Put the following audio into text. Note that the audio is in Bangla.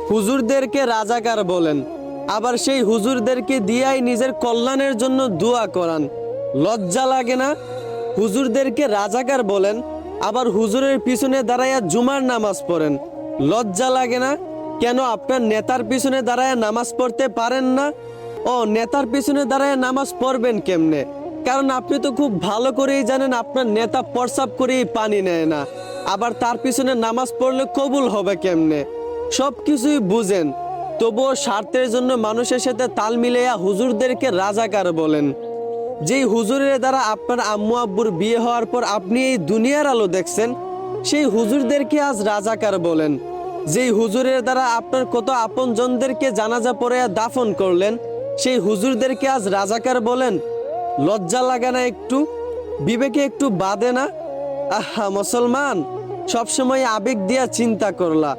হুজুরদেরকে রাজাকার বলেন, আবার সেই হুজুরদেরকে দিয়াই নিজের কল্যাণের জন্য দোয়া করান। লজ্জা লাগে না? হুজুরদেরকে রাজাকার বলেন, আবার হুজুরের পিছনে দাঁড়াইয়া জুমার নামাজ পড়েন। লজ্জা লাগে না? কেন আপনার নেতার পিছনে দাঁড়ায় নামাজ পড়তে পারেন না? ও, নেতার পিছনে দাঁড়ায় নামাজ পড়বেন কেমনে? কারণ আপনি তো খুব ভালো করেই জানেন আপনার নেতা প্রস্রাব করেই পানি নেয় না, আবার তার পিছনে নামাজ পড়লে কবুল হবে কেমনে? সব কিছুই বুঝেন, তবুও স্বার্থের জন্য মানুষের সাথে তাল মিলাইয়া হুজুরদেরকে রাজাকার বলেন। যেই হুজুরের দ্বারা আপনার আম্মু আব্বুর বিয়ে হওয়ার পর আপনি এই দুনিয়ার আলো দেখছেন, সেই হুজুরদেরকে আজ রাজাকার বলেন। যেই হুজুরের দ্বারা আপনার কত আপনজনদেরকে জানাজা পড়ে দাফন করলেন, সেই হুজুরদেরকে আজ রাজাকার বলেন। লজ্জা লাগে না একটু? বিবেকে একটু বাধে না? আহা মুসলমান, সবসময় আবেগ দিয়া চিন্তা করলা।